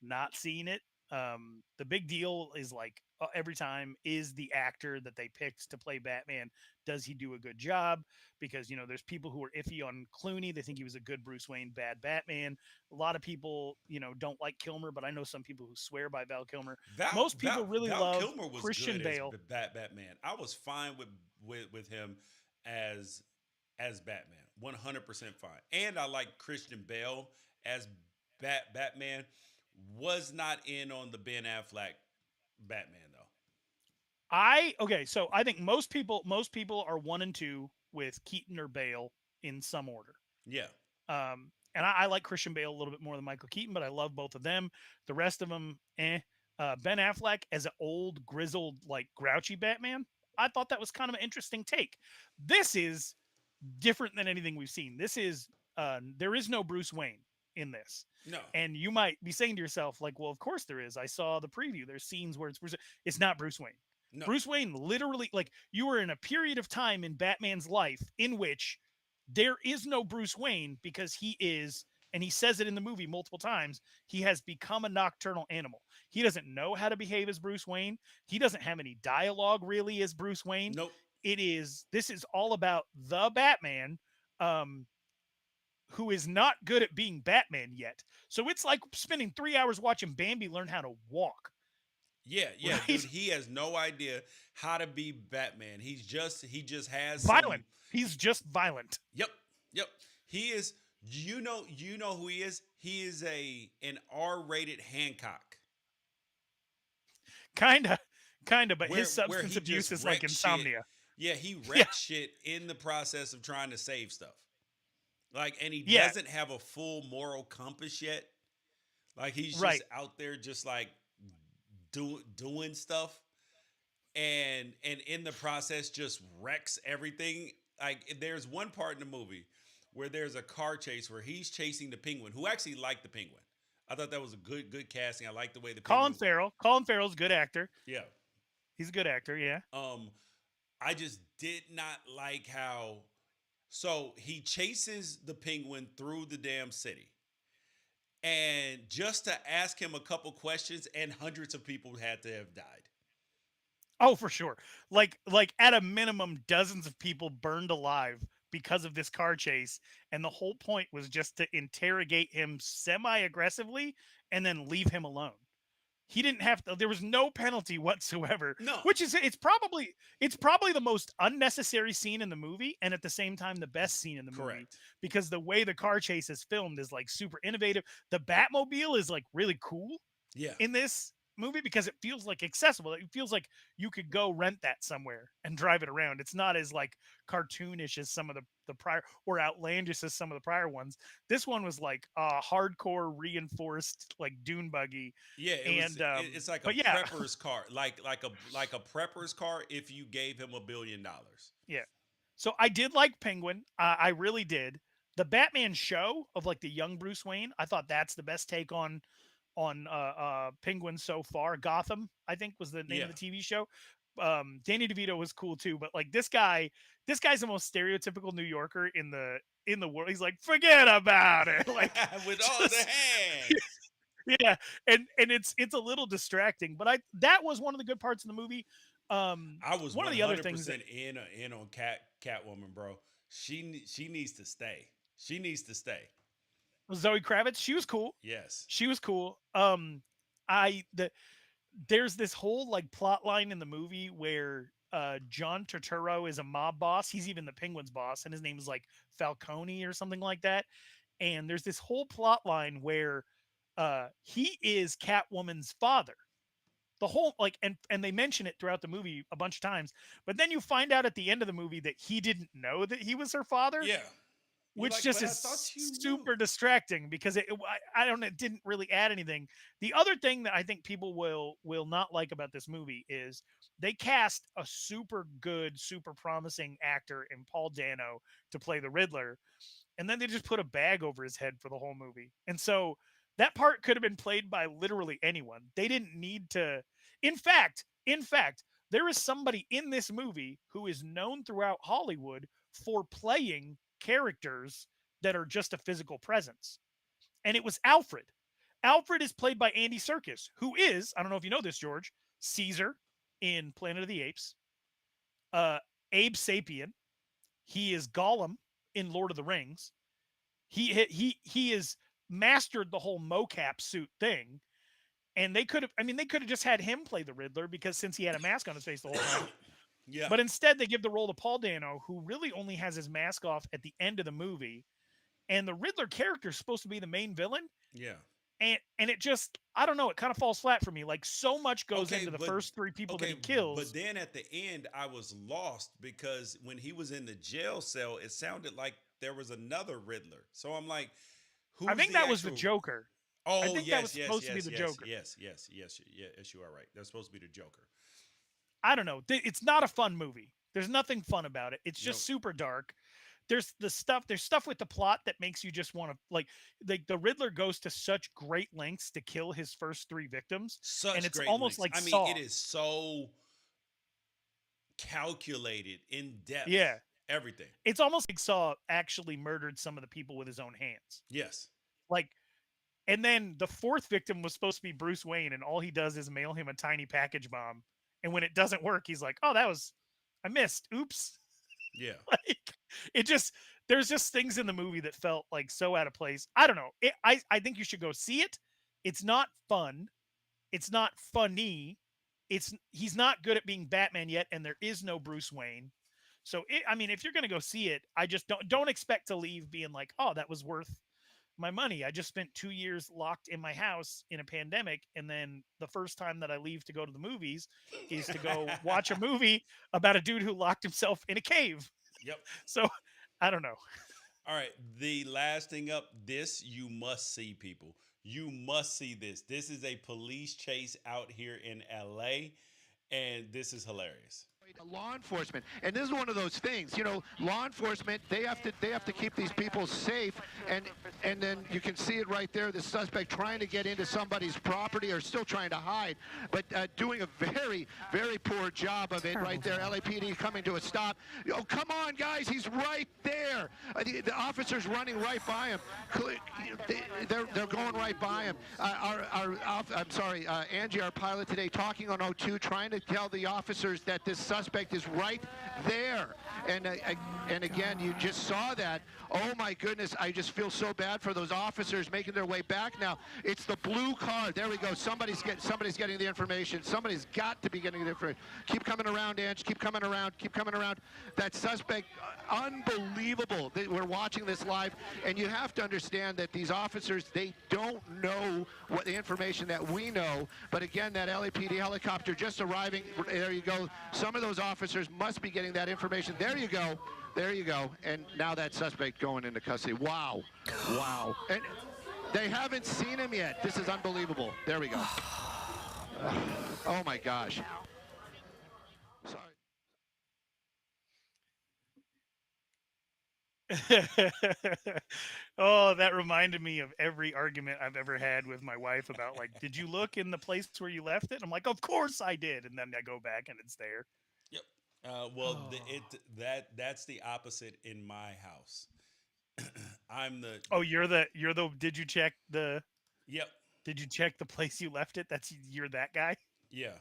B: not seeing it. The big deal is like every time is the actor that they picked to play Batman. Does he do a good job? Because there's people who are iffy on Clooney. They think he was a good Bruce Wayne, bad Batman. A lot of people, don't like Kilmer, but I know some people who swear by Val Kilmer. Most people really
A: Val
B: love
A: Kilmer was
B: Christian
A: good as
B: Bale.
A: Batman. I was fine with him as Batman, 100% fine. And I like Christian Bale as Batman. Was not in on the Ben Affleck Batman though.
B: So I think most people are 1 and 2 with Keaton or Bale in some order.
A: Yeah.
B: And I like Christian Bale a little bit more than Michael Keaton, but I love both of them. The rest of them, eh. Ben Affleck as an old, grizzled, like grouchy Batman, I thought that was kind of an interesting take. This is different than anything we've seen. There is no Bruce Wayne in this.
A: No.
B: And you might be saying to yourself, like, well, of course there is. I saw the preview. There's scenes where it's Bruce. It's not Bruce Wayne.
A: No.
B: Bruce Wayne literally, like, you were in a period of time in Batman's life in which there is no Bruce Wayne because he is, and he says it in the movie multiple times, he has become a nocturnal animal. He doesn't know how to behave as Bruce Wayne. He doesn't have any dialogue really as Bruce Wayne.
A: Nope.
B: This is all about the Batman, who is not good at being Batman yet. So it's like spending 3 hours watching Bambi learn how to walk.
A: Yeah,
B: Right?
A: dude. He has no idea how to be Batman. He just has
B: Violent. He's just violent.
A: Yep. He is. You know who he is. He is an R-rated Hancock.
B: Kinda, but
A: Where
B: his substance
A: he
B: abuse
A: just
B: is like
A: wrecks
B: insomnia.
A: Yeah, he
B: Yeah.
A: wrecks shit in the process of trying to save stuff. Like, and he
B: Yeah.
A: doesn't have a full moral compass yet. Like, he's just
B: Right.
A: out there just like doing stuff, and in the process just wrecks everything. Like, there's one part in the movie where there's a car chase where he's chasing the Penguin, who actually liked the Penguin. I thought that was a good casting. I like the way the
B: Colin
A: Penguin.
B: Farrell. Colin Farrell's a good actor.
A: Yeah.
B: He's a good actor, yeah.
A: I just did not like how. So he chases the Penguin through the damn city, and just to ask him a couple questions, and hundreds of people had to have died.
B: Oh, for sure. Like at a minimum, dozens of people burned alive because of this car chase, and the whole point was just to interrogate him semi-aggressively and then leave him alone. He didn't have to. There was no penalty whatsoever.
A: No.
B: Which is it's probably the most unnecessary scene in the movie, and at the same time the best scene in the movie.
A: Correct.
B: Because the way the car chase is filmed is like super innovative. The Batmobile is like really cool
A: Yeah.
B: in this movie because it feels like accessible. It feels like you could go rent that somewhere and drive it around. It's not as like cartoonish as some of the prior, or outlandish as some of the prior ones. This one was like a hardcore reinforced like dune buggy.
A: Yeah, it's like a prepper's car, like a prepper's car if you gave him $1 billion.
B: Yeah. So I did like Penguin. I really did. The Batman show of like the young Bruce Wayne, I thought that's the best take on Penguin so far. Gotham, I think, was the name of the TV show. Danny DeVito was cool too, but like this guy's the most stereotypical New Yorker in the world. He's like, forget about it, like
A: with all the hands.
B: Yeah, and it's a little distracting, but that was one of the good parts of the movie.
A: I was
B: one of the other things that,
A: in on Catwoman, bro. She needs to stay. She needs to stay.
B: Zoe Kravitz, she was cool.
A: Yes,
B: she was cool. There's this whole like plot line in the movie where John Turturro is a mob boss. He's even the Penguin's boss, and his name is like Falcone or something like that. And there's this whole plot line where he is Catwoman's father. The whole like, and they mention it throughout the movie a bunch of times, but then you find out at the end of the movie that he didn't know that he was her father.
A: Yeah.
B: Which like, just is super distracting because I don't know, it didn't really add anything. The other thing that I think people will not like about this movie is they cast a super good, super promising actor in Paul Dano to play the Riddler, and then they just put a bag over his head for the whole movie. And so that part could have been played by literally anyone. They didn't need to. In fact, there is somebody in this movie who is known throughout Hollywood for playing characters that are just a physical presence. And it was Alfred. Alfred is played by Andy Serkis, who is, I don't know if you know this, George, Caesar in Planet of the Apes, Abe Sapien. He is Gollum in Lord of the Rings. He is mastered the whole mocap suit thing. And they could have just had him play the Riddler because since he had a mask on his face the whole time.
A: Yeah.
B: But instead, they give the role to Paul Dano, who really only has his mask off at the end of the movie. And the Riddler character is supposed to be the main villain.
A: Yeah.
B: and it just, I don't know, it kind of falls flat for me. Like, so much goes
A: Okay,
B: into the
A: but
B: first three people that
A: okay,
B: he
A: but
B: kills.
A: then at the end, I was lost because when he was in the jail cell, it sounded like there was another Riddler. So I'm like,
B: I
A: who's
B: think
A: the
B: that was the
A: actual?
B: Joker. I
A: Oh
B: think that was
A: yes, yes,
B: supposed to be
A: yes,
B: the
A: yes,
B: Joker.
A: yes, yes, yes, yes. You are right. That's supposed to be the Joker.
B: I don't know. It's not a fun movie. There's nothing fun about it. It's
A: Nope.
B: just super dark. There's stuff with the plot that makes you just want to, like the Riddler goes to such great lengths to kill his first three victims, and
A: Such
B: it's
A: great
B: almost
A: links.
B: like
A: I mean, it
B: Saw.
A: is so calculated, in depth,
B: Yeah.
A: everything.
B: It's almost like Saw actually murdered some of the people with his own hands.
A: Yes.
B: Like, and then the fourth victim was supposed to be Bruce Wayne, and all he does is mail him a tiny package bomb. And when it doesn't work, he's like, "Oh, I missed. Oops."
A: Yeah.
B: Like, it just, there's just things in the movie that felt like so out of place. I don't know. I think you should go see it. It's not fun. It's not funny. He's not good at being Batman yet, and there is no Bruce Wayne. So I mean, if you're gonna go see it, I just don't expect to leave being like, "Oh, that was worth my money." I just spent 2 years locked in my house in a pandemic, and then the first time that I leave to go to the movies is to go watch a movie about a dude who locked himself in a cave.
A: Yep.
B: So I don't know.
A: All right. The last thing up, this you must see, people. You must see this. This is a police chase out here in LA, and this is hilarious.
C: Law enforcement, and this is one of those things, law enforcement, they have to keep these people safe, and then you can see it right there, the suspect trying to get into somebody's property or still trying to hide, but doing a very, very poor job of it right there. LAPD coming to a stop. Oh, come on, guys, he's right there. The officer's running right by him. They're going right by him. Angie, our pilot today, talking on O2, trying to tell the officers that this suspect is right there. And again, you just saw that. Oh my goodness, I just feel so bad for those officers making their way back now. It's the blue car. There we go. Somebody's getting the information. Somebody's got to be getting the information. Keep coming around, Ange. Keep coming around. Keep coming around. That suspect, unbelievable. We're watching this live, and you have to understand that these officers, they don't know what the information that we know. But again, that LAPD helicopter just arriving. There you go. Some of those officers must be getting that information. There you go. There you go. And now that suspect going into custody. Wow. Wow. And they haven't seen him yet. This is unbelievable. There we go. Oh my gosh. Sorry.
B: Oh, that reminded me of every argument I've ever had with my wife about, like, did you look in the place where you left it? I'm like, of course I did. And then I go back and it's there.
A: Yep.
B: Oh.
A: That's the opposite in my house. I'm the
B: Oh, did you check the
A: Yep.
B: did you check the place you left it? You're that guy?
A: Yeah.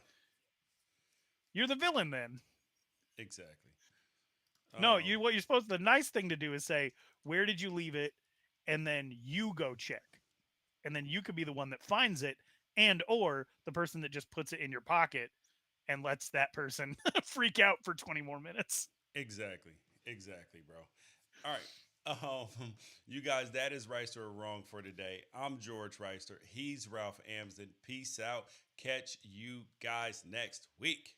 B: You're the villain then.
A: Exactly.
B: No, what you're supposed the nice thing to do is say, where did you leave it? And then you go check. And then you could be the one that finds it, and or the person that just puts it in your pocket and lets that person freak out for 20 more minutes.
A: Exactly. Exactly, bro. All right. You guys, that is Reister or Wrong for today. I'm George Reister. He's Ralph Amsden. Peace out. Catch you guys next week.